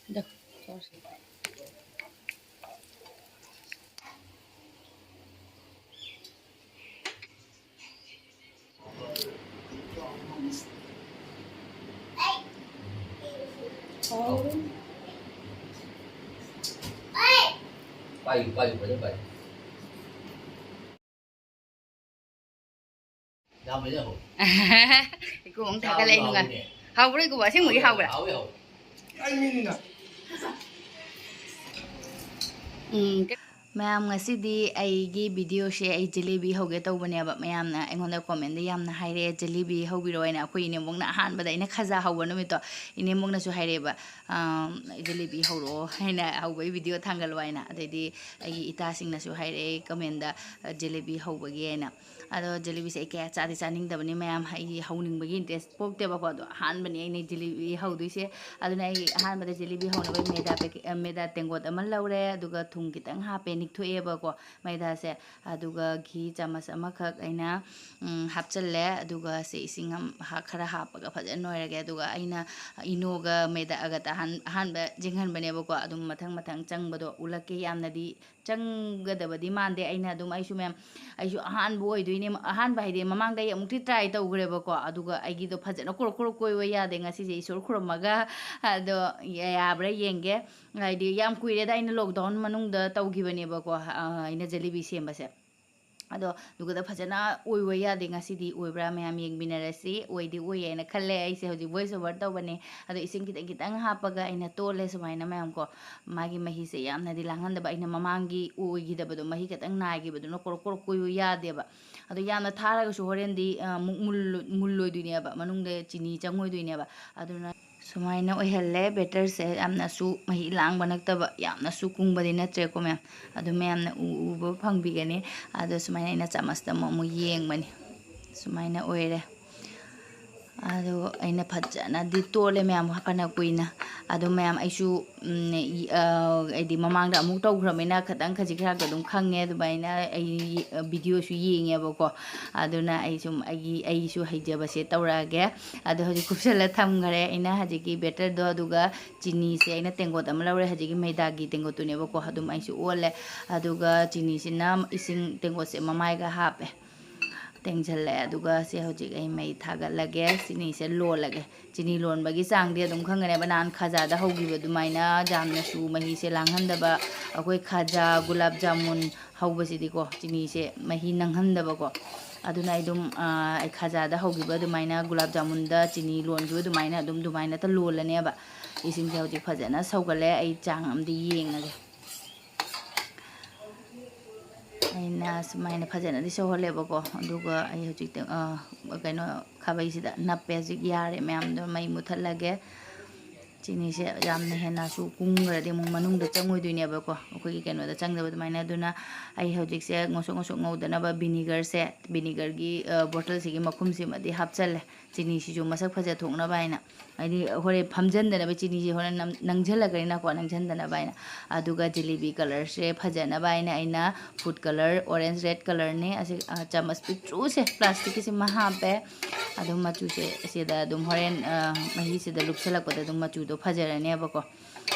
Được. Sorry. Oh. Bay bay bay bay. Làm mấy giờ hổ? Cô cũng thả cái lên luôn à. Hầu đấy cô bảo xem người hầu à. Anh nhìn nè. Ma'am ngasi aigi video she ai jalebi hoge tawbane ba ma'am na engonda comment yamna haire jalebi hobiro ina ko ine mongna han bada ina khaza hawba no mito ine mongna su haire ba jalebi horo haina hawba video thangal waina adedi ai ita singna su haire comment da jalebi hawba ge na ado jalebi se ke cha di chaning da bani ma'am ai hawning bagi interest pokte ba ko do han bani ai jalebi hawdu se aduna ai han bada jalebi hawna ba meda tengot amal laure aduga thum kitang hape ꯊꯣꯛꯑꯦꯕꯀꯣ ꯃꯩꯗꯥꯁꯦ ꯑꯗꯨꯒ ꯘꯤ ꯆꯥꯃꯁ ꯑꯃꯈꯛ ꯑꯩꯅ ꯍꯥꯞꯆꯜꯂꯦ ꯑꯗꯨꯒ ꯁꯦ ꯏꯁꯤꯡ ꯈꯔ ꯍꯥꯞꯄꯒ ꯐꯖꯅ ꯅꯣꯏꯔꯒꯦ ꯑꯗꯨꯒ ꯑꯩꯅ ꯏꯅꯣꯒ ꯃꯩꯗꯥꯒ ꯑꯍꯥꯟꯕ ꯌꯦꯡꯍꯟꯕꯅꯦꯕꯀꯣ ꯑꯗꯨꯝ ꯃꯊꯪ ꯃꯊꯪ ꯆꯪꯕꯗꯣ ꯎꯠꯂꯛꯀꯦ ꯌꯥꯝꯅꯗꯤ ꯆꯪꯒꯗꯕꯗꯤ ꯃꯥꯟꯗꯦ ꯑꯩꯅ ꯑꯗꯨꯝ ꯑꯩꯁꯨ ꯑꯍꯥꯟꯕ ꯑꯣꯏꯗꯣꯏꯅꯦ ꯑꯍꯥꯟꯕ ꯍꯥꯏꯗꯤ ꯃꯃꯥꯡꯗ ꯑꯩ ꯑꯃꯨꯛꯇꯤ ꯇ꯭ꯔꯥꯏ ꯇꯧꯈ꯭ꯔꯦꯕꯀꯣ ꯑꯗꯨꯒ ꯑꯩꯒꯤꯗꯣ ꯐꯖꯅ ꯀꯣꯔꯣꯛ ꯀꯣꯔꯣꯛ ꯀꯣꯏꯕ ꯌꯥꯗꯦ ꯉꯁꯤꯁꯦ ꯏꯁꯣꯔ ꯈꯨꯔꯨꯝꯃꯒ ꯑꯗꯣ ꯌꯥꯕ꯭ꯔꯥ ꯌꯦꯡꯒꯦ ꯍꯥꯏꯗꯤ ꯌꯥꯝ ꯀꯨꯏꯔꯦꯗ ꯑꯩꯅ ꯂꯣꯛꯗꯥꯎꯟ ꯃꯅꯨꯡꯗ ꯇꯧꯈꯤꯕꯅꯦꯕꯀꯣ ꯑꯩꯅ ꯖꯦꯂꯤꯕꯤ ꯁꯦꯝꯕꯁꯦ ꯑꯗꯣ ꯑꯗꯨꯒꯗ ꯐꯖꯅ ꯑꯣꯏꯕ ꯌꯥꯗꯦ ꯉꯁꯤꯗꯤ ꯑꯣꯏꯕ꯭ꯔꯥ ꯃꯌꯥꯝ ꯌꯦꯡꯃꯤꯟꯅꯔꯁꯤ ꯑꯣꯏꯗꯤ ꯑꯣꯏꯌꯦꯅ ꯈꯜꯂꯦ ꯑꯩꯁꯦ ꯍꯧꯖꯤꯛ ꯚꯣꯏꯁ ꯑꯣꯚꯔ ꯇꯧꯕꯅꯦ ꯑꯗꯣ ꯏꯁꯤꯡ ꯈꯤꯇꯪ ꯈꯤꯇꯪ ꯍꯥꯞꯄꯒ ꯑꯩꯅ ꯇꯣꯜꯂꯦ ꯁꯨꯃꯥꯏꯅ ꯃꯌꯥꯝ ꯀꯣ ꯃꯥꯒꯤ ꯃꯍꯤꯁꯦ ꯌꯥꯝꯅꯗꯤ ꯂꯥꯡꯍꯟꯗꯕ ꯑꯩꯅ ꯃꯃꯥꯡꯒꯤ ꯑꯣꯏꯈꯤꯗꯕꯗꯣ ꯃꯍꯤ ꯈꯤꯇꯪ ꯅꯥꯏꯈꯤꯕꯗꯨꯅ ꯀꯣꯔꯣꯛ ꯀꯣꯔꯣꯛ ꯀꯣꯏꯕ ꯌꯥꯗꯦꯕ ꯑꯗꯣ ꯌꯥꯝꯅ ꯊꯥꯔꯒꯁꯨ ꯍꯣꯔꯦꯟꯗꯤ ꯑꯃꯨꯛ ꯃꯨꯜꯂꯣꯏꯗꯣꯏꯅꯦꯕ ꯃꯅꯨꯡꯗ ꯆꯤꯅꯤ ꯆꯪꯉꯣꯏꯗꯣꯏꯅꯦꯕ ꯑꯗꯨꯅ ꯁꯨꯃꯥꯏꯅ ꯑꯣꯏꯍꯜꯂꯦ ꯕꯦꯇꯔꯁꯦ ꯌꯥꯝꯅꯁꯨ ꯃꯍꯤ ꯂꯥꯡꯕ ꯅꯠꯇꯕ ꯌꯥꯝꯅꯁꯨ ꯀꯨꯡꯕꯗꯤ ꯅꯠꯇ꯭ꯔꯦꯀꯣ ꯃꯌꯥꯝ ꯑꯗꯨ ꯃꯌꯥꯝꯅ ꯎꯕ ꯐꯪꯕꯤꯒꯅꯤ ꯑꯗꯣ ꯁꯨꯃꯥꯏꯅ ꯑꯩꯅ ꯆꯥꯃꯁꯇ ꯑꯃꯨꯛ ꯌꯦꯡꯕꯅꯤ ꯁꯨꯃꯥꯏꯅ ꯑꯣꯏꯔꯦ ꯑꯗꯨ ꯑꯩꯅ ꯐꯖꯅꯗꯤ ꯇꯣꯜꯂꯦ ꯃꯌꯥꯝ ꯐꯅ ꯀꯨꯏꯅ ꯑꯗꯨ ꯃꯌꯥꯝ ꯑꯩꯁꯨ ꯑꯩꯗꯤ ꯃꯃꯥꯡꯗ ꯑꯃꯨꯛ ꯇꯧꯈ꯭ꯔꯕꯅꯤꯅ ꯈꯖꯤꯛ ꯈꯔꯥꯛꯇ ꯑꯗꯨꯝ ꯈꯪꯉꯦ ꯑꯗꯨꯃꯥꯏꯅ ꯑꯩ ꯚꯤꯗꯤꯑꯣꯁꯨ ꯌꯦꯡꯉꯦꯕꯀꯣ ꯑꯗꯨꯅ ꯑꯩꯁꯨ ꯍꯩꯖꯕꯁꯦ ꯇꯧꯔꯛꯑꯒꯦ ꯑꯗꯣ ꯍꯧꯖꯤꯛ ꯀꯨꯞꯁꯜꯂ ꯊꯝꯈꯔꯦ ꯑꯩꯅ ꯍꯧꯖꯤꯛꯀꯤ ꯕꯦꯇꯔꯗꯣ ꯑꯗꯨꯒ ꯆꯤꯅꯤꯁꯦ ꯑꯩꯅ ꯇꯦꯡꯀꯣꯠ ꯑꯃ ꯂꯧꯔꯦ ꯍꯧꯖꯤꯛꯀꯤ ꯃꯩꯗꯥꯒꯤ ꯇꯦꯡꯀꯣꯠꯇꯨꯅꯦꯕꯀꯣ ꯑꯗꯨꯝ ꯑꯩꯁꯨ ꯑꯣꯜꯂꯦ ꯑꯗꯨꯒ ꯆꯤꯅꯤꯁꯤꯅ ꯏꯁꯤꯡ ꯇꯦꯡꯀꯣꯠꯁꯦ ꯃꯃꯥꯏꯒ ꯍꯥꯞꯄꯦ ꯇꯦꯡꯁꯤꯜꯂꯦ ꯑꯗꯨꯒ ꯁꯦ ꯍꯧꯖꯤꯛ ꯑꯩ ꯃꯩ ꯊꯥꯒꯠꯂꯒꯦ ꯆꯤꯅꯤꯁꯦ ꯂꯣꯜꯂꯒꯦ ꯆꯤꯅꯤ ꯂꯣꯟꯕꯒꯤ ꯆꯥꯡꯗꯤ ꯑꯗꯨꯝ ꯈꯪꯒꯅꯦꯕ ꯅꯍꯥꯟ ꯈꯥꯖꯥꯗ ꯍꯧꯈꯤꯕ ꯑꯗꯨꯃꯥꯏꯅ ꯌꯥꯝꯅꯁꯨ ꯃꯍꯤꯁꯦ ꯂꯥꯡꯍꯟꯗꯕ ꯑꯩꯈꯣꯏ ꯈꯥꯖꯥ ꯒꯨꯂꯥꯞ ꯖꯥꯃꯨꯟ ꯍꯧꯕꯁꯤꯗꯤꯀꯣ ꯆꯤꯅꯤꯁꯦ ꯃꯍꯤ ꯅꯪꯍꯟꯗꯕꯀꯣ ꯑꯗꯨꯅ ꯑꯩ ꯑꯗꯨꯝ ꯑꯩ ꯈꯥꯖꯥꯗ ꯍꯧꯈꯤꯕ ꯑꯗꯨꯃꯥꯏꯅ ꯒꯨꯂꯥꯞ ꯖꯥꯃꯨꯟꯗ ꯆꯤꯅꯤ ꯂꯣꯟꯈꯤꯕ ꯑꯗꯨꯃꯥꯏꯅꯇ ꯂꯣꯜꯂꯅꯦꯕ ꯏꯁꯤꯡꯁꯦ ꯍꯧꯖꯤꯛ ꯐꯖꯅ ꯁꯧꯒꯠꯂꯦ ꯑꯩ ꯆꯥꯡ ꯑꯃꯗꯤ ꯌꯦꯡꯉꯒꯦ ꯑꯩꯅ ꯁꯨꯃꯥꯏꯅ ꯐꯖꯅꯗꯤ ꯁꯧꯍꯜꯂꯦꯕꯀꯣ ꯑꯗꯨꯒ ꯑꯩ ꯍꯧꯖꯤꯛꯇ ꯀꯩꯅꯣ ꯈꯥꯕꯩꯁꯤꯗ ꯅꯞꯄꯦ ꯍꯧꯖꯤꯛ ꯌꯥꯔꯦ ꯃꯌꯥꯝꯗꯣ ꯃꯩ ꯃꯨꯠꯊꯠꯂꯒꯦ ꯆꯤꯅꯤꯁꯦ ꯌꯥꯝꯅ ꯍꯦꯟꯅꯁꯨ ꯀꯨꯡꯈ꯭ꯔꯗꯤ ꯑꯃꯨꯛ ꯃꯅꯨꯡꯗ ꯆꯪꯉꯣꯏꯗꯣꯏꯅꯦꯕꯀꯣ ꯑꯩꯈꯣꯏꯒꯤ ꯀꯩꯅꯣꯗ ꯆꯪꯗꯕ ꯑꯗꯨꯃꯥꯏꯅ ꯑꯗꯨꯅ ꯑꯩ ꯍꯧꯖꯤꯛꯁꯦ ꯉꯧꯁꯣꯛ ꯉꯧꯁꯣꯛ ꯉꯧꯗꯅꯕ ꯚꯤꯅꯤꯒꯔꯒꯤ ꯕꯣꯇꯜꯁꯤꯒꯤ ꯃꯈꯨꯝꯁꯤꯃꯗꯤ ꯍꯥꯞꯆꯜꯂꯦ ꯆꯤꯅꯤꯁꯤꯁꯨ ꯃꯁꯛ ꯐꯖꯊꯣꯛꯅꯕ ꯍꯥꯏꯅ ꯍꯥꯏꯗꯤ ꯍꯣꯔꯦꯟ ꯐꯝꯖꯟꯗꯅꯕ ꯆꯤꯅꯤꯁꯤ ꯍꯣꯔꯦꯟ ꯅꯪꯁꯤꯜꯂꯛꯀꯅꯤꯅꯀꯣ ꯅꯪꯁꯤꯟꯗꯅꯕ ꯍꯥꯏꯅ ꯑꯗꯨꯒ ꯖꯤꯂꯤꯕꯤ ꯀꯂꯔꯁꯦ ꯐꯖꯅꯕ ꯍꯥꯏꯅ ꯑꯩꯅ ꯐꯨꯗ ꯀꯂꯔ ꯑꯣꯔꯦꯟꯖ ꯔꯦꯗ ꯀꯂꯔꯅꯦ ꯑꯁꯤ ꯆꯥꯃꯁ ꯄꯤꯛꯇ꯭ꯔꯨꯁꯦ ꯄ꯭ꯂꯥꯁꯇꯤꯛꯀꯤꯁꯤꯃ ꯍꯥꯞꯄꯦ ꯑꯗꯨꯝ ꯃꯆꯨꯁꯦ ꯑꯁꯤꯗ ꯑꯗꯨꯝ ꯍꯣꯔꯦꯟ ꯃꯍꯤꯁꯤꯗ ꯂꯨꯞꯁꯜꯂꯛꯄꯗ ꯑꯗꯨꯝ ꯃꯆꯨꯗꯣ ꯐꯖꯔꯅꯦꯕꯀꯣ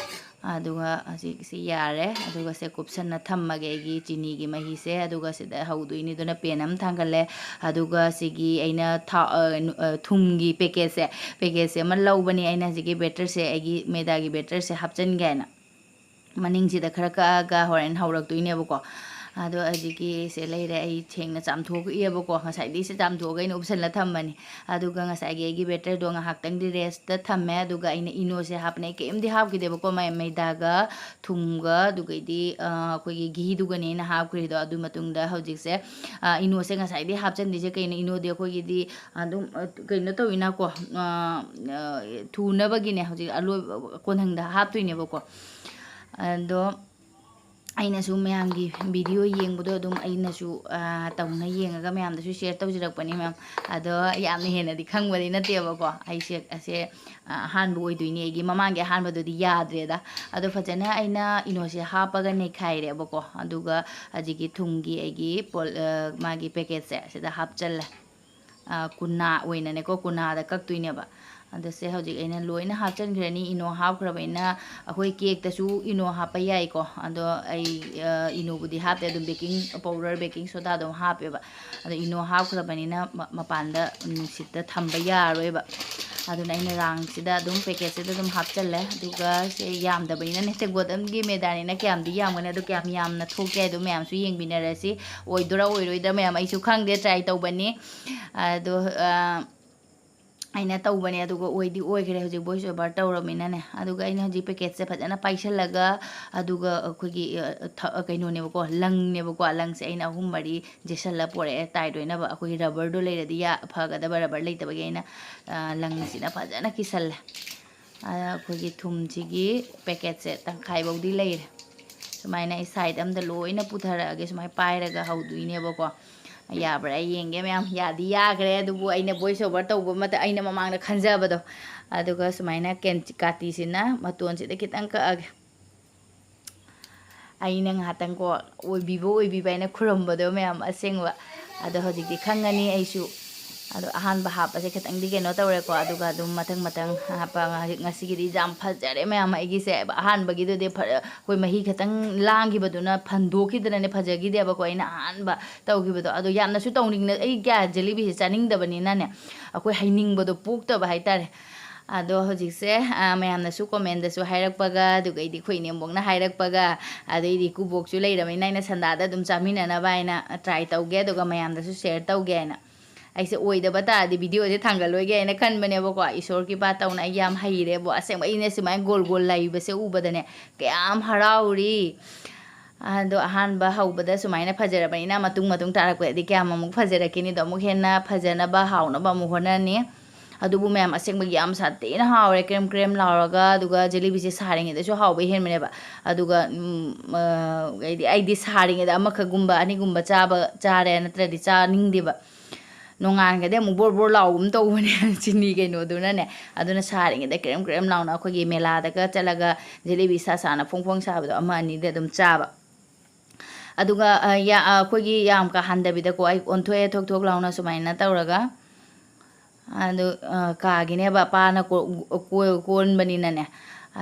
ꯑꯗꯨꯒ ꯍꯧꯖꯤꯛꯁꯤ ꯌꯥꯔꯦ ꯑꯗꯨꯒ ꯁꯦ ꯀꯨꯞꯁꯟꯅ ꯊꯝꯃꯒꯦ ꯑꯩꯒꯤ ꯆꯤꯅꯤꯒꯤ ꯃꯍꯤꯁꯦ ꯑꯗꯨꯒ ꯁꯤꯗ ꯍꯧꯗꯣꯏꯅꯤ ꯑꯗꯨꯅ ꯄꯦꯟ ꯑꯃ ꯊꯥꯡꯒꯠꯂꯦ ꯑꯗꯨꯒ ꯁꯤꯒꯤ ꯑꯩꯅ ꯊꯨꯝꯒꯤ ꯄꯦꯀꯦꯠꯁꯦ ꯑꯃ ꯂꯧꯕꯅꯤ ꯑꯩꯅ ꯍꯧꯖꯤꯛꯀꯤ ꯕꯦꯇꯔꯁꯦ ꯑꯩꯒꯤ ꯃꯦꯗꯥꯒꯤ ꯕꯦꯇꯔꯁꯦ ꯍꯥꯞꯆꯤꯟꯒꯦ ꯍꯥꯏꯅ ꯃꯅꯤꯡꯁꯤꯗ ꯈꯔ ꯀꯛꯑꯒ ꯍꯣꯔꯦꯟ ꯍꯧꯔꯛꯇꯣꯏꯅꯦꯕꯀꯣ ꯑꯗꯣ ꯍꯧꯖꯤꯛꯀꯤꯁꯦ ꯂꯩꯔꯦ ꯑꯩ ꯁꯦꯡꯅ ꯆꯥꯝꯊꯣꯛꯑꯦꯕꯀꯣ ꯉꯁꯥꯏꯗꯤ ꯁꯤ ꯆꯥꯝꯊꯣꯛꯑꯒ ꯑꯩꯅ ꯎꯞꯁꯜꯂ ꯊꯝꯕꯅꯤ ꯑꯗꯨꯒ ꯉꯁꯥꯏꯒꯤ ꯑꯩꯒꯤ ꯕꯦꯇꯔꯗꯣ ꯉꯥꯏꯍꯥꯛꯇꯪꯗꯤ ꯔꯦꯁꯇ ꯊꯝꯃꯦ ꯑꯗꯨꯒ ꯑꯩꯅ ꯏꯅꯣꯁꯦ ꯍꯥꯞꯄꯅꯦ ꯑꯩ ꯀꯩꯝꯇꯤ ꯍꯥꯞꯈꯤꯗꯦꯕꯀꯣ ꯃꯩꯗꯥꯒ ꯊꯨꯝꯒ ꯑꯗꯨꯒꯩꯗꯤ ꯑꯩꯈꯣꯏꯒꯤ ꯘꯤꯗꯨꯒꯅꯦ ꯑꯩꯅ ꯍꯥꯞꯈ꯭ꯔꯤꯗꯣ ꯑꯗꯨ ꯃꯇꯨꯡꯗ ꯍꯧꯖꯤꯛꯁꯦ ꯏꯅꯣꯁꯦ ꯉꯁꯥꯏꯗꯤ ꯍꯥꯞꯆꯤꯟꯗꯣꯏꯁꯦ ꯀꯩꯅꯣ ꯏꯅꯣꯗꯤ ꯑꯩꯈꯣꯏꯒꯤꯗꯤ ꯑꯗꯨꯝ ꯀꯩꯅꯣ ꯇꯧꯋꯤꯅꯀꯣ ꯊꯨꯅꯕꯒꯤꯅꯦ ꯍꯧꯖꯤꯛ ꯑꯂꯣꯏꯕ ꯀꯣꯟꯊꯪꯗ ꯍꯥꯞꯇꯣꯏꯅꯦꯕꯀꯣ ꯑꯗꯣ ꯑꯩꯅꯁꯨ ꯃꯌꯥꯝꯒꯤ ꯚꯤꯗꯤꯑꯣ ꯌꯦꯡꯕꯗꯣ ꯑꯗꯨꯝ ꯑꯩꯅꯁꯨ ꯇꯧꯅ ꯌꯦꯡꯉꯒ ꯃꯌꯥꯝꯗꯁꯨ ꯁꯦꯌꯔ ꯇꯧꯖꯔꯛꯄꯅꯤ ꯃꯌꯥꯝ ꯑꯗꯣ ꯌꯥꯝꯅ ꯍꯦꯟꯅꯗꯤ ꯈꯪꯕꯗꯤ ꯅꯠꯇꯦꯕꯀꯣ ꯑꯩꯁꯦ ꯑꯍꯥꯟꯕ ꯑꯣꯏꯗꯣꯏꯅꯤ ꯑꯩꯒꯤ ꯃꯃꯥꯡꯒꯤ ꯑꯍꯥꯟꯕꯗꯨꯗꯤ ꯌꯥꯗ꯭ꯔꯦꯗ ꯑꯗꯣ ꯐꯖꯅ ꯑꯩꯅ ꯏꯅꯣꯁꯦ ꯍꯥꯞꯄꯒ ꯅꯩꯈꯥꯏꯔꯦꯕꯀꯣ ꯑꯗꯨꯒ ꯍꯧꯖꯤꯛꯀꯤ ꯊꯨꯝꯒꯤ ꯑꯩꯒꯤ ꯃꯥꯒꯤ ꯄꯦꯀꯦꯠꯁꯦ ꯁꯤꯗ ꯍꯥꯞꯆꯜꯂꯦ ꯀꯨꯅꯥ ꯑꯣꯏꯅꯅꯦꯀꯣ ꯀꯨꯅꯥꯗ ꯀꯛꯇꯣꯏꯅꯦꯕ ꯑꯗꯁꯦ ꯍꯧꯖꯤꯛ ꯑꯩꯅ ꯂꯣꯏꯅ ꯍꯥꯞꯆꯟꯈ꯭ꯔꯅꯤ ꯏꯅꯣ ꯍꯥꯞꯈ꯭ꯔꯕꯅꯤꯅ ꯑꯩꯈꯣꯏ ꯀꯦꯛꯇꯁꯨ ꯏꯅꯣ ꯍꯥꯞꯄ ꯌꯥꯏꯀꯣ ꯑꯗꯣ ꯑꯩ ꯏꯅꯣꯕꯨꯗꯤ ꯍꯥꯞꯇꯦ ꯑꯗꯨꯝ ꯕꯦꯀꯤꯡ ꯄꯥꯎꯗꯔ ꯕꯦꯀꯤꯡ ꯁꯣꯗꯥ ꯑꯗꯨꯝ ꯍꯥꯞꯄꯦꯕ ꯑꯗꯣ ꯏꯅꯣ ꯍꯥꯞꯈ꯭ꯔꯕꯅꯤꯅ ꯃꯄꯥꯟꯗ ꯅꯨꯡꯁꯤꯠꯇ ꯊꯝꯕ ꯌꯥꯔꯣꯏꯕ ꯑꯗꯨꯅ ꯑꯩꯅ ꯔꯥꯡꯁꯤꯗ ꯑꯗꯨꯝ ꯄꯦꯀꯦꯠꯁꯤꯗ ꯑꯗꯨꯝ ꯍꯥꯞꯆꯜꯂꯦ ꯑꯗꯨꯒ ꯁꯦ ꯌꯥꯝꯗꯕꯅꯤꯅꯅꯦ ꯇꯦꯡꯀꯣꯠ ꯑꯃꯒꯤ ꯃꯦꯗꯥꯅꯤꯅ ꯀꯌꯥꯝꯗꯤ ꯌꯥꯝꯒꯅꯤ ꯑꯗꯣ ꯀꯌꯥꯝ ꯌꯥꯝꯅ ꯊꯣꯛꯀꯦ ꯍꯥꯏꯗꯣ ꯃꯌꯥꯝꯁꯨ ꯌꯦꯡꯃꯤꯟꯅꯔꯁꯤ ꯑꯣꯏꯗꯣꯏꯔꯥ ꯑꯣꯏꯔꯣꯏꯗ꯭ꯔꯥ ꯃꯌꯥꯝ ꯑꯩꯁꯨ ꯈꯪꯗꯦ ꯇ꯭ꯔꯥꯏ ꯇꯧꯕꯅꯤ ꯑꯗꯣ ꯑꯩꯅ ꯇꯧꯕꯅꯦ ꯑꯗꯨꯒ ꯑꯣꯏꯗꯤ ꯑꯣꯏꯈ꯭ꯔꯦ ꯍꯧꯖꯤꯛ ꯚꯣꯏꯁ ꯑꯣꯚꯔ ꯇꯧꯔꯕꯅꯤꯅꯅꯦ ꯑꯗꯨꯒ ꯑꯩꯅ ꯍꯧꯖꯤꯛ ꯄꯦꯀꯦꯠꯁꯦ ꯐꯖꯅ ꯄꯥꯏꯁꯜꯂꯒ ꯑꯗꯨꯒ ꯑꯩꯈꯣꯏꯒꯤ ꯀꯩꯅꯣꯅꯦꯕꯀꯣ ꯂꯪꯅꯦꯕꯀꯣ ꯂꯪꯁꯦ ꯑꯩꯅ 3-4 ꯖꯦꯁꯜꯂ ꯄꯣꯔꯛꯑꯦ ꯇꯥꯏꯠ ꯑꯣꯏꯅꯕ ꯑꯩꯈꯣꯏꯒꯤ ꯔꯕꯔꯗꯣ ꯂꯩꯔꯗꯤ ꯐꯒꯗꯕ ꯔꯕꯔ ꯂꯩꯇꯕꯒꯤ ꯑꯩꯅ ꯂꯪꯁꯤꯅ ꯐꯖꯅ ꯀꯤꯁꯜꯂꯦ ꯑꯩꯈꯣꯏꯒꯤ ꯊꯨꯝꯁꯤꯒꯤ ꯄꯦꯀꯦꯠꯁꯦ ꯇꯪꯈꯥꯏꯐꯥꯎꯗꯤ ꯂꯩꯔꯦ ꯁꯨꯃꯥꯏꯅ ꯑꯩ ꯁꯥꯏꯠ ꯑꯝꯗ ꯂꯣꯏꯅ ꯄꯨꯊꯔꯛꯑꯒꯦ ꯁꯨꯃꯥꯏꯅ ꯄꯥꯏꯔꯒ ꯍꯧꯗꯣꯏꯅꯦꯕꯀꯣ ꯌꯥꯕ꯭ꯔꯥ ꯑꯩ ꯌꯦꯡꯒꯦ ꯃꯌꯥꯝ ꯌꯥꯗꯤ ꯌꯥꯈ꯭ꯔꯦ ꯑꯗꯨꯕꯨ ꯑꯩꯅ ꯚꯣꯏꯁ ꯑꯣꯚꯔ ꯇꯧꯕ ꯑꯩꯅ ꯃꯃꯥꯡꯗ ꯈꯟꯖꯕꯗꯣ ꯑꯗꯨꯒ ꯁꯨꯃꯥꯏꯅ ꯀꯥꯇꯤꯁꯤꯅ ꯃꯇꯣꯟꯁꯤꯗ ꯈꯤꯇꯪ ꯀꯛꯑꯒꯦ ꯑꯩꯅ ꯉꯥꯏꯍꯥꯛꯇꯪꯀꯣ ꯑꯣꯏꯕꯤꯕ ꯍꯥꯏꯅ ꯈꯨꯔꯝꯕꯗꯣ ꯃꯌꯥꯝ ꯑꯁꯦꯡꯕ ꯑꯗꯣ ꯍꯧꯖꯤꯛꯇꯤ ꯈꯪꯉꯅꯤ ꯑꯩꯁꯨ ꯑꯗꯣ ꯑꯍꯥꯟꯕ ꯍꯥꯞꯄꯁꯦ ꯈꯤꯇꯪꯗꯤ ꯀꯩꯅꯣ ꯇꯧꯔꯦꯀꯣ ꯑꯗꯨꯒ ꯑꯗꯨꯝ ꯃꯊꯪ ꯍꯥꯞꯄ ꯉꯁꯤꯒꯤꯗꯤ ꯌꯥꯝ ꯐꯖꯔꯦ ꯃꯌꯥꯝ ꯑꯩꯒꯤꯁꯦ ꯑꯍꯥꯟꯕꯒꯤꯗꯨꯗꯤ ꯑꯩꯈꯣꯏ ꯃꯍꯤ ꯈꯤꯇꯪ ꯂꯥꯡꯈꯤꯕꯗꯨꯅ ꯐꯟꯗꯣꯛꯈꯤꯗꯅꯅꯦ ꯐꯖꯈꯤꯗꯦꯕꯀꯣ ꯑꯩꯅ ꯑꯍꯥꯟꯕ ꯇꯧꯈꯤꯕꯗꯣ ꯑꯗꯣ ꯌꯥꯝꯅꯁꯨ ꯑꯩ ꯀꯌꯥ ꯖꯦꯂꯤꯕꯤꯁꯦ ꯆꯥꯅꯤꯡꯗꯕꯅꯤꯅꯅꯦ ꯑꯩꯈꯣꯏ ꯍꯩꯅꯤꯡꯕꯗꯣ ꯄꯣꯛꯇꯕ ꯍꯥꯏꯇꯥꯔꯦ ꯑꯗꯣ ꯍꯧꯖꯤꯛꯁꯦ ꯃꯌꯥꯝꯅꯁꯨ ꯀꯣꯃꯦꯟꯗꯁꯨ ꯍꯥꯏꯔꯛꯄꯒ ꯑꯗꯨꯒ ꯑꯩꯗꯤ ꯑꯩꯈꯣꯏ ꯏꯅꯦꯝꯕꯣꯛꯅ ꯍꯥꯏꯔꯛꯄꯒ ꯑꯗꯩꯗꯤ ꯏꯀꯨꯕꯣꯛꯁꯨ ꯂꯩꯔꯕꯅꯤꯅ ꯑꯩꯅ ꯁꯟꯗꯥꯗ ꯑꯗꯨꯝ ꯆꯥꯃꯤꯟꯅꯅꯕ ꯍꯥꯏꯅ ꯇ꯭ꯔꯥꯏ ꯇꯧꯒꯦ ꯑꯗꯨꯒ ꯃꯌꯥꯝꯗꯁꯨ ꯁꯦꯌꯔ ꯇꯧꯒꯦ ꯍꯥꯏꯅ ꯑꯩꯁꯦ ꯑꯣꯏꯗꯕ ꯇꯥꯔꯗꯤ ꯚꯤꯗꯤꯑꯣꯁꯦ ꯊꯥꯡꯒꯠꯂꯣꯏꯒꯦ ꯍꯥꯏꯅ ꯈꯟꯕꯅꯦꯕꯀꯣ ꯏꯁꯣꯔ ꯀ꯭ꯔꯤꯄꯥ ꯇꯧꯅ ꯑꯩ ꯌꯥꯝ ꯍꯩꯔꯦꯕꯣ ꯑꯁꯦꯡꯕ ꯑꯩꯅ ꯁꯨꯃꯥꯏꯅ ꯒꯣꯜ ꯂꯩꯕꯁꯦ ꯎꯕꯗꯅꯦ ꯀꯌꯥꯝ ꯍꯔꯥꯎꯔꯤ ꯑꯗꯣ ꯑꯍꯥꯟꯕ ꯍꯧꯕꯗ ꯁꯨꯃꯥꯏꯅ ꯐꯖꯔꯕꯅꯤना ꯃꯇꯨꯡ ꯇꯥꯔꯛꯄꯗꯗꯤ ꯀꯌꯥꯝ ꯑꯃꯨꯛ ꯐꯖꯔꯛꯈꯤꯅꯤꯗꯣ ꯑꯃꯨꯛ ꯍꯦꯟꯅ ꯐꯖꯅꯕ ꯍꯥꯎꯅꯕ ꯑꯃꯨꯛ ꯍꯣꯠꯅꯅꯤ ꯑꯗꯨꯕꯨ ꯃꯌꯥꯝ ꯑꯁꯦꯡꯕꯒꯤ ꯌꯥꯝ ꯁꯥꯊꯤꯅ ꯍꯥꯎꯔꯦ ꯀ꯭ꯔꯦꯝ ꯂꯥꯎꯔꯒ ꯑꯗꯨꯒ ꯖꯦꯂꯤꯕꯤꯁꯦ ꯁꯥꯔꯤꯉꯩꯗꯁꯨ ꯍꯥꯎꯕ ꯍꯦꯟꯕꯅꯦꯕ ꯑꯗꯨꯒ ꯑꯩꯗꯤ ꯁꯥꯔꯤꯉꯩꯗ ꯑꯃꯈꯛꯒꯨꯝꯕ ꯑꯅꯤꯒꯨꯝꯕ ꯆꯥꯔꯦ ꯅꯠꯇ꯭ꯔꯗꯤ ꯆꯥꯅꯤꯡꯗꯦꯕ ꯅꯣꯡꯉꯥꯟꯒꯗꯤ ꯑꯃꯨꯛ ꯕꯣꯔ ꯂꯥꯎꯒꯨꯝ ꯇꯧꯕꯅꯦ ꯆꯤꯅꯤ ꯀꯩꯅꯣꯗꯨꯅꯅꯦ ꯑꯗꯨꯅ ꯁꯥꯔꯤꯉꯩꯗ ꯀ꯭ꯔꯦꯝ ꯂꯥꯎꯅ ꯑꯩꯈꯣꯏꯒꯤ ꯃꯦꯂꯥꯗꯒ ꯆꯠꯂꯒ ꯖꯦꯂꯤꯕꯤ ꯁꯥꯅ ꯐꯣꯡ ꯁꯥꯕꯗꯣ ꯑꯃ ꯑꯅꯤꯗ ꯑꯗꯨꯝ ꯆꯥꯕ ꯑꯗꯨꯒ ꯑꯩꯈꯣꯏꯒꯤ ꯌꯥꯝ ꯀꯥꯍꯟꯗꯕꯤꯗꯀꯣ ꯑꯩ ꯑꯣꯟꯊꯣꯛꯑꯦ ꯊꯣꯛ ꯂꯥꯎꯅ ꯁꯨꯃꯥꯏꯅ ꯇꯧꯔꯒ ꯑꯗꯨ ꯀꯥꯒꯤꯅꯦꯕ ꯄꯥꯅ ꯀꯣꯟꯕꯅꯤꯅꯅꯦ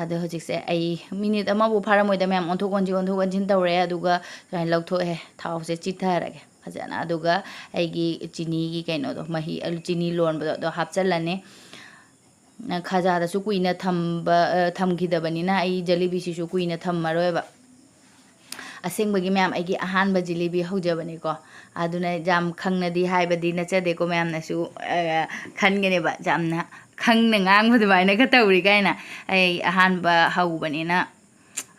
ꯑꯗꯣ ꯍꯧꯖꯤꯛꯁꯦ ꯑꯩ ꯃꯤꯅꯤꯠ ꯑꯃꯕꯨ ꯐꯥꯔꯝꯃꯣꯏꯗ ꯃꯌꯥꯝ ꯑꯣꯟꯊꯣꯛ ꯑꯣꯟꯁꯤꯟ ꯇꯧꯔꯦ ꯑꯗꯨꯒ ꯁꯨꯃꯥꯏꯅ ꯂꯧꯊꯣꯛꯑꯦ ꯊꯥꯎꯁꯦ ꯆꯤꯊꯔꯒꯦ ꯐꯖꯅ ꯑꯗꯨꯒ ꯑꯩꯒꯤ ꯆꯤꯅꯤꯒꯤ ꯀꯩꯅꯣꯗꯣ ꯃꯍꯤ ꯆꯤꯅꯤ ꯂꯣꯟꯕꯗꯣ ꯑꯗꯣ ꯍꯥꯞꯆꯜꯂꯅꯤ ꯈꯖꯥꯗꯁꯨ ꯀꯨꯏꯅ ꯊꯝꯈꯤꯗꯕꯅꯤꯅ ꯑꯩ ꯖꯦꯂꯤꯕꯤꯁꯤꯁꯨ ꯀꯨꯏꯅ ꯊꯝꯃꯔꯣꯏꯕ ꯑꯁꯦꯡꯕꯒꯤ ꯃꯌꯥꯝ ꯑꯩꯒꯤ ꯑꯍꯥꯟꯕ ꯖꯤꯂꯤꯕꯤ ꯍꯧꯖꯕꯅꯤꯀꯣ ꯑꯗꯨꯅ ꯌꯥꯝ ꯈꯪꯅꯗꯤ ꯍꯥꯏꯕꯗꯤ ꯅꯠꯆꯗꯦꯀꯣ ꯃꯌꯥꯝꯅꯁꯨ ꯈꯟꯒꯅꯦꯕ ꯌꯥꯝꯅ ꯈꯪꯅ ꯉꯥꯡꯕ ꯑꯗꯨꯃꯥꯏꯅꯒ ꯇꯧꯔꯤ ꯀꯥꯏꯅ ꯑꯩ ꯑꯍꯥꯟꯕ ꯍꯧꯕꯅꯤꯅ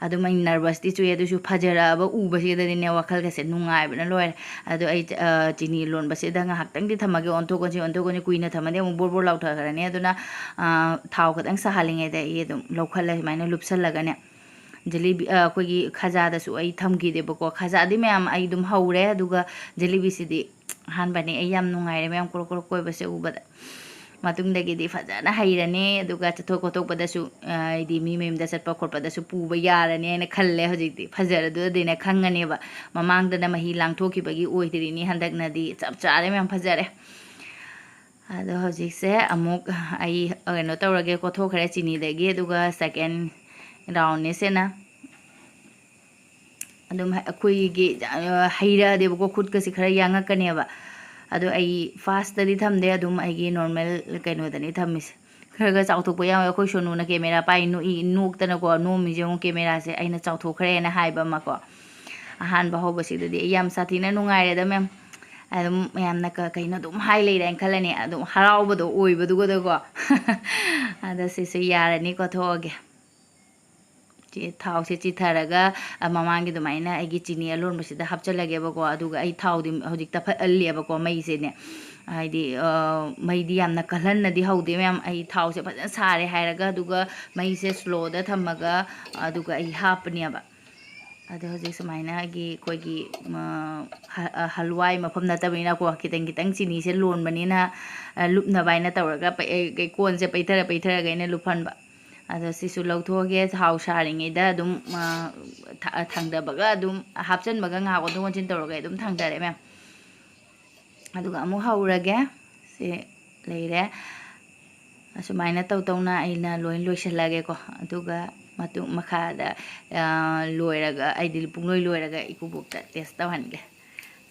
ꯑꯗꯨꯝ ꯑꯩ ꯅꯔꯚꯁꯇꯤ ꯆꯨꯏ ꯑꯗꯨꯁꯨ ꯐꯖꯔꯛꯑꯕ ꯎꯕꯁꯤꯗꯗꯤꯅꯦ ꯋꯥꯈꯜꯒꯁꯦ ꯅꯨꯡꯉꯥꯏꯕꯅ ꯂꯣꯏꯔꯦ ꯑꯗꯣ ꯑꯩ ꯆꯤꯅꯤ ꯂꯣꯟꯕꯁꯤꯗ ꯉꯥꯏꯍꯥꯛꯇꯪꯗꯤ ꯊꯝꯃꯒꯦ ꯑꯣꯟꯊꯣꯛ ꯑꯣꯟꯁꯤꯟ ꯀꯨꯏꯅ ꯊꯝꯃꯗꯤ ꯑꯃꯨꯛ ꯕꯣꯔ ꯂꯥꯎꯊꯈ꯭ꯔꯅꯤ ꯑꯗꯨꯅ ꯊꯥꯎ ꯈꯤꯇꯪ ꯁꯥꯍꯜꯂꯤꯉꯩꯗ ꯑꯩ ꯑꯗꯨꯝ ꯂꯧꯈꯠꯂꯦ ꯁꯨꯃꯥꯏꯅ ꯂꯨꯞꯁꯜꯂꯒꯅꯦ ꯖꯦꯂꯤꯕꯤ ꯑꯩꯈꯣꯏꯒꯤ ꯈꯖꯥꯗꯁꯨ ꯑꯩ ꯊꯝꯈꯤꯗꯦꯕꯀꯣ ꯈꯖꯥꯗꯤ ꯃꯌꯥꯝ ꯑꯩ ꯑꯗꯨꯝ ꯍꯧꯔꯦ ꯑꯗꯨꯒ ꯖꯦꯂꯤꯕꯤꯁꯤꯗꯤ ꯑꯍꯥꯟꯕꯅꯤ ꯑꯩ ꯌꯥꯝ ꯅꯨꯡꯉꯥꯏꯔꯦ ꯃꯌꯥꯝ ꯀꯣꯔꯣꯛ ꯀꯣꯏꯕꯁꯦ ꯎꯕꯗ ꯃꯇꯨꯡꯗꯒꯤꯗꯤ ꯐꯖꯅ ꯍꯩꯔꯅꯤ ꯑꯗꯨꯒ ꯆꯠꯊꯣꯛ ꯈꯣꯠꯇꯣꯛꯄꯗꯁꯨ ꯍꯥꯏꯗꯤ ꯃꯤ ꯃꯌꯨꯝꯗ ꯆꯠꯄ ꯈꯣꯠꯄꯗꯁꯨ ꯄꯨꯕ ꯌꯥꯔꯅꯤ ꯍꯥꯏꯅ ꯈꯜꯂꯦ ꯍꯧꯖꯤꯛꯇꯤ ꯐꯖꯔꯗꯨꯗꯤꯅꯦ ꯈꯪꯉꯅꯦꯕ ꯃꯃꯥꯡꯗꯅ ꯃꯍꯤ ꯂꯥꯡꯊꯣꯛꯈꯤꯕꯒꯤ ꯑꯣꯏꯗ꯭ꯔꯤꯅꯤ ꯍꯟꯗꯛꯅꯗꯤ ꯆꯞ ꯆꯥꯔꯦ ꯃꯌꯥꯝ ꯐꯖꯔꯦ ꯑꯗꯣ ꯍꯧꯖꯤꯛꯁꯦ ꯑꯃꯨꯛ ꯑꯩ ꯀꯩꯅꯣ ꯇꯧꯔꯒꯦ ꯀꯣꯊꯣꯛꯈ꯭ꯔꯦ ꯆꯤꯅꯤꯗꯒꯤ ꯑꯗꯨꯒ ꯁꯦꯀꯦꯟ ꯔꯥꯎꯟꯅꯦ ꯁꯤꯅ ꯑꯗꯨꯝ ꯑꯩꯈꯣꯏꯒꯤ ꯍꯩꯔꯛꯑꯗꯦꯕꯀꯣ ꯈꯨꯠꯀꯁꯤ ꯈꯔ ꯌꯥꯡꯉꯛꯀꯅꯦꯕ ꯑꯗꯣ ꯑꯩ ꯐꯥꯁꯇꯗꯤ ꯊꯝꯗꯦ ꯑꯗꯨꯝ ꯑꯩꯒꯤ ꯅꯣꯔꯃꯦꯜ ꯀꯩꯅꯣꯗꯅꯤ ꯊꯝꯃꯤꯁꯦ ꯈꯔ ꯆꯥꯎꯊꯣꯛꯄ ꯌꯥꯎꯋꯦ ꯑꯩꯈꯣꯏ ꯁꯣꯅꯨꯅ ꯀꯦꯃꯦꯔꯥ ꯄꯥꯏ ꯅꯣꯛꯇꯅꯀꯣ ꯅꯣꯝꯃꯤꯁꯦ ꯑꯃꯨꯛ ꯀꯦꯃꯦꯔꯥꯁꯦ ꯑꯩꯅ ꯆꯥꯎꯊꯣꯛꯈ꯭ꯔꯦꯅ ꯍꯥꯏꯕ ꯑꯃꯀꯣ ꯑꯍꯥꯟꯕ ꯍꯧꯕꯁꯤꯗꯗꯤ ꯑꯩ ꯌꯥꯝ ꯁꯥꯊꯤꯅ ꯅꯨꯡꯉꯥꯏꯔꯦꯗ ꯃꯦꯝ ꯑꯗꯨꯝ ꯃꯌꯥꯝꯅ ꯀꯩꯅꯣ ꯑꯗꯨꯝ ꯍꯥꯏ ꯂꯩꯔꯦ ꯍꯥꯏꯅ ꯈꯜꯂꯅꯤ ꯑꯗꯨꯝ ꯍꯔꯥꯎꯕꯗꯣ ꯑꯣꯏꯕꯗꯨꯒꯗꯀꯣ ꯑꯗꯣ ꯁꯤꯁꯨ ꯌꯥꯔꯅꯤ ꯀꯣꯊꯣꯛꯑꯒꯦ ꯊꯥꯎꯁꯦ ꯆꯤꯊꯔꯒ ꯃꯃꯥꯡꯒꯤ ꯑꯗꯨꯃꯥꯏꯅ ꯑꯩꯒꯤ ꯆꯤꯅꯤ ꯑꯂꯣꯟꯕꯁꯤꯗ ꯍꯥꯞꯆꯜꯂꯒꯦꯕꯀꯣ ꯑꯗꯨꯒ ꯑꯩ ꯊꯥꯎꯗꯤ ꯍꯧꯖꯤꯛ ꯇꯞꯈꯠꯍꯜꯂꯦꯕꯀꯣ ꯃꯩꯁꯦꯅꯦ ꯍꯥꯏꯗꯤ ꯃꯩꯗꯤ ꯌꯥꯝꯅ ꯀꯜꯍꯟꯅꯗꯤ ꯍꯧꯗꯦ ꯃꯌꯥꯝ ꯑꯩ ꯊꯥꯎꯁꯦ ꯐꯖꯅ ꯁꯥꯔꯦ ꯍꯥꯏꯔꯒ ꯑꯗꯨꯒ ꯃꯩꯁꯦ ꯁ꯭ꯂꯣꯗ ꯊꯝꯃꯒ ꯑꯗꯨꯒ ꯑꯩ ꯍꯥꯞꯄꯅꯦꯕ ꯑꯗꯣ ꯍꯧꯖꯤꯛ ꯁꯨꯃꯥꯏꯅ ꯑꯩꯈꯣꯏꯒꯤ ꯍꯜꯋꯥꯏ ꯃꯐꯝ ꯅꯠꯇꯕꯅꯤꯅꯀꯣ ꯈꯤꯇꯪ ꯆꯤꯅꯤꯁꯦ ꯂꯣꯟꯕꯅꯤꯅ ꯂꯨꯞꯅꯕ ꯍꯥꯏꯅ ꯇꯧꯔꯒ ꯀꯣꯟꯁꯦ ꯄꯩꯊꯔꯒ ꯑꯩꯅ ꯂꯨꯞꯍꯟꯕ ꯑꯗꯣꯁꯤꯁꯨ ꯂꯧꯊꯣꯛꯑꯒꯦ ꯊꯥꯎ ꯁꯥꯔꯤꯉꯩꯗ ꯑꯗꯨꯝ ꯊꯥꯡꯗꯕꯒ ꯑꯗꯨꯝ ꯍꯥꯞꯆꯟꯕꯒ ꯉꯥꯏꯍꯥꯛ ꯑꯣꯟꯊꯣꯛ ꯑꯣꯟꯁꯤꯟ ꯇꯧꯔꯒ ꯑꯗꯨꯝ ꯊꯥꯡꯊꯔꯦ ꯃꯌꯥꯝ ꯑꯗꯨꯒ ꯑꯃꯨꯛ ꯍꯧꯔꯒꯦ ꯁꯤ ꯂꯩꯔꯦ ꯑꯁꯨꯃꯥꯏꯅ ꯇꯧꯅ ꯑꯩꯅ ꯂꯣꯏ ꯂꯣꯏꯁꯤꯜꯂꯒꯦꯀꯣ ꯑꯗꯨꯒ ꯃꯇꯨꯡ ꯃꯈꯥꯗ ꯂꯣꯏꯔꯒ ꯑꯩꯗꯤ ꯄꯨꯡꯂꯣꯏ ꯂꯣꯏꯔꯒ ꯏꯀꯨꯕꯣꯛꯇ ꯇꯦꯁ ꯇꯧꯍꯟꯒꯦ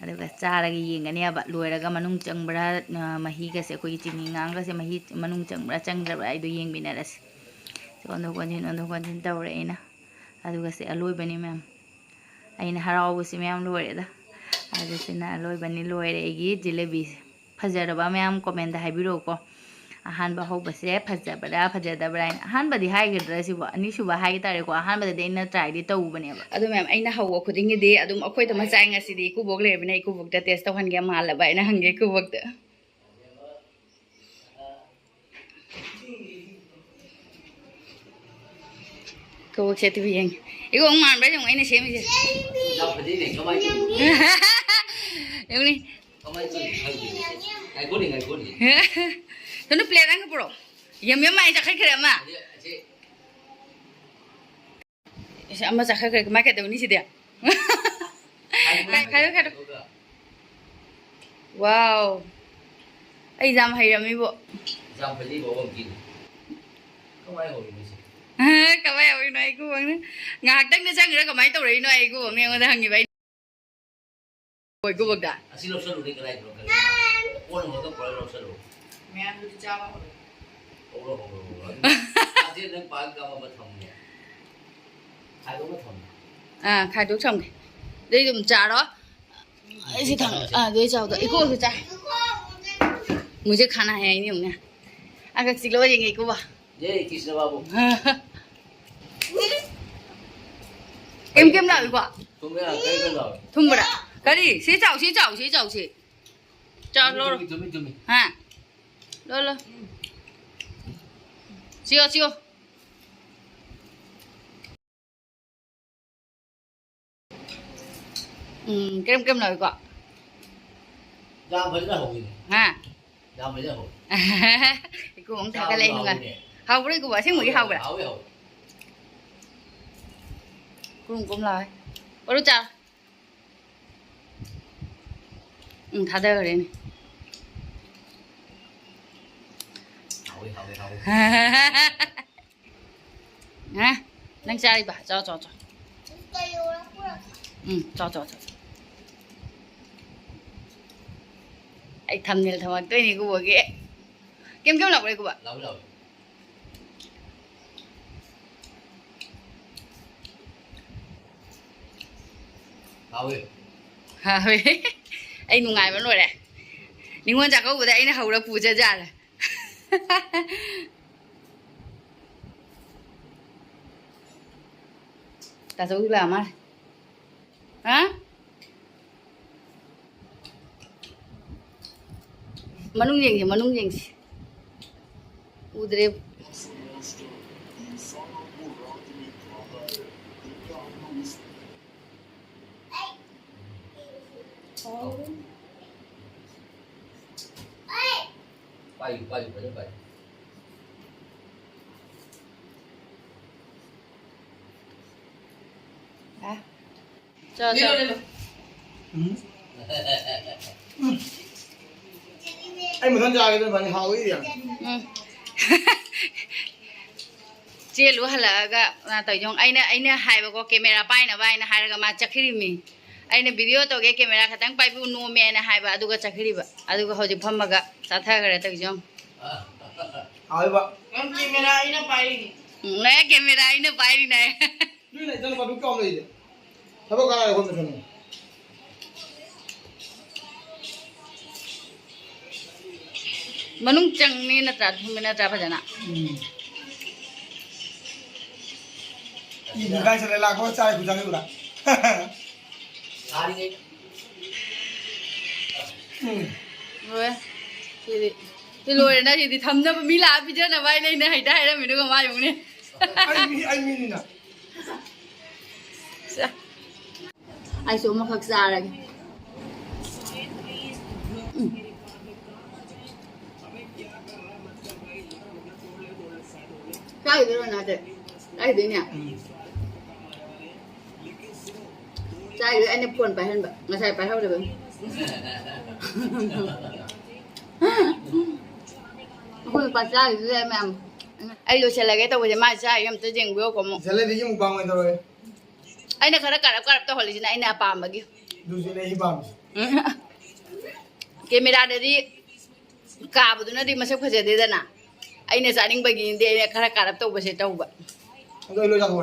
ꯑꯗꯨꯒ ꯆꯥꯔꯒ ꯌꯦꯡꯒꯅꯦꯕ ꯂꯣꯏꯔꯒ ꯃꯅꯨꯡ ꯆꯪꯕ꯭ꯔꯥ ꯃꯍꯤꯒꯁꯦ ꯑꯩꯈꯣꯏꯒꯤ ꯆꯤꯅꯤ ꯉꯥꯡꯒꯁꯦ ꯃꯍꯤ ꯃꯅꯨꯡ ꯆꯪꯕ꯭ꯔꯥ ꯆꯪꯗ꯭ꯔꯕ꯭ꯔꯥ ꯑꯩꯗꯣ ꯌꯦꯡꯃꯤꯟꯅꯔꯁꯤ ꯑꯣꯟꯊꯣꯛ ꯀꯣꯟꯁꯤꯟ ꯇꯧꯔꯦ ꯑꯩꯅ ꯑꯗꯨꯒ ꯁꯤ ꯑꯂꯣꯏꯕꯅꯤ ꯃꯌꯥꯝ ꯑꯩꯅ ꯍꯔꯥꯎꯕꯁꯤ ꯃꯌꯥꯝ ꯂꯣꯏꯔꯦꯗ ꯑꯗꯨꯁꯤꯅ ꯑꯂꯣꯏꯕꯅꯤ ꯂꯣꯏꯔꯦ ꯑꯩꯒꯤ ꯖꯤꯂꯦꯕꯤꯁꯦ ꯐꯖꯔꯕ ꯃꯌꯥꯝ ꯀꯣꯃꯦꯟꯗ ꯍꯥꯏꯕꯤꯔꯛꯎꯀꯣ ꯑꯍꯥꯟꯕ ꯍꯧꯕꯁꯦ ꯐꯖꯕ꯭ꯔꯥ ꯐꯖꯗꯕ꯭ꯔꯥ ꯍꯥꯏꯅ ꯑꯍꯥꯟꯕꯗꯤ ꯍꯥꯏꯒꯗ꯭ꯔꯥ ꯁꯤꯕꯨ ꯑꯅꯤꯁꯨꯕ ꯍꯥꯏꯒ ꯇꯥꯔꯦꯀꯣ ꯑꯍꯥꯟꯕꯗꯗꯤ ꯑꯩꯅ ꯇ꯭ꯔꯥꯏꯗꯤ ꯇꯧꯕꯅꯦꯕ ꯑꯗꯨ ꯃꯌꯥꯝ ꯑꯩꯅ ꯍꯧꯕ ꯈꯨꯗꯤꯡꯒꯤꯗꯤ ꯑꯗꯨꯝ ꯑꯩꯈꯣꯏꯗ ꯃꯆꯥꯏ ꯉꯁꯤꯗꯤ ꯏꯀꯨꯕꯣꯛ ꯂꯩꯔꯕꯅꯤꯅ ꯏꯀꯨꯕꯣꯛꯇ ꯇꯦꯁ ꯇꯧꯍꯟꯒꯦ ꯃꯥꯜꯂꯕ ꯑꯩꯅ ꯍꯪꯒꯦ ꯏꯀꯨꯕꯣꯛꯇ ꯏꯀꯨꯕꯣꯛꯁꯦ ꯇꯤꯚꯤ ꯌꯦꯡꯉꯦ ꯏꯀꯨꯕꯣꯛ ꯃꯥꯟꯕ꯭ꯔꯥ ꯌꯦꯡꯉꯣ ꯑꯩꯅ ꯁꯦꯝꯃꯤꯁꯦ ꯌꯦꯡꯉꯨꯅꯤ ꯊꯨꯅ ꯄ꯭ꯂꯦꯠ ꯑꯃꯒ ꯄꯨꯔꯛꯑꯣ ꯌꯥꯝ ꯑꯩ ꯆꯥꯈꯠꯈ꯭ꯔꯦ ꯑꯃ ꯑꯃ ꯆꯥꯈꯠꯈ꯭ꯔꯦ ꯀꯃꯥꯏꯅ ꯀꯩꯗꯧꯅꯤ ꯁꯤꯗꯤ ꯈꯥꯏꯗꯣꯛ ꯋꯥꯎ ꯑꯩ ꯌꯥꯝ ꯍꯩꯔꯝꯃꯤꯕꯣ ꯀꯃꯥꯏ ꯍꯧꯔꯤꯅꯣ ꯑꯩ ꯏꯀꯨꯕꯣꯛꯅ ꯉꯥꯏꯍꯥꯛꯇꯪꯗ ꯆꯪꯈ꯭ꯔꯥ ꯀꯃꯥꯏꯅ ꯇꯧꯔꯛꯏꯅꯣ ꯑꯩ ꯏꯀꯨꯕꯣꯛꯅ ꯑꯩꯉꯣꯟꯗ ꯍꯪꯉꯤꯕ ꯏꯀꯨꯕꯣꯛꯇ ꯃꯌꯥꯝꯗꯨꯗꯤ ꯆꯥꯕ ꯍꯧꯔꯦ खाइदोक थम्गे दे तुम चारो ऐसे थम दे चाओ तो इको से चा मुझे खाना है नहीं हमने आगे सिलो येंगे इको बा ये कृष्ण बाबू केम केम लाओ इको तुम बड़ा करी से चाओ चाओ लो हाँ लो चियो kem nào có Jam phải là hậu ha Jam phải là hậu cô không thấy cái lên luôn à hậu đấy cô bảo xin một cái hậu vậy cô cũng lời có đúng chưa thả đây rồi này hả đang chơi bà cho cho anh thầm nhìn thầm cái này của ghé kem lọc đây của bạn lâu anh nung ngày vẫn rồi này nhưng quan trọng có của đây nó hầu là phụ trợ ra rồi ta số làm á hả manung yang udre Bay cho anh mà tham gia cái phần hậu ấy gì à chia lúa halaga na to yong aina hai ba ko camera pai na bai na hai ga ma chakhiri mi aina video to ge camera khatang pai bu no me na hai ba adu ga chakhiri ba adu ga hoji phamaga satha gare to yong ai ba camera aina pai ni na camera aina pai ni na ni này cho nó vào đúng con này thabo cái này không được không manung chang ni na tra thum na tra phajana ini guys ada lagu cai bujang itu dah hari ini rồi thì lùi này thì thầm ra mi lá bây giờ là vai này này hay đây đó mình đừng có mai dùng đi anh mi nè ai xuống mà khắc ra rồi cái gì đó nào đấy cái gì nhỉ cái gì anh em buồn phải hơn vậy mà sai phải hơn được không คุยปัจจัยเรื่อยแม่ ai lo chela cái tao bây giờ mai sai em tới chừng bữa cũng Jalebi yung bang ito eh. ai na khara karap tao holi na ai na pa magi Dusi na hibam. camera dari ka bu na di masak phaje de na ai na saning bagi de ai khara karap tao base tau ba Ito ilo jak mo.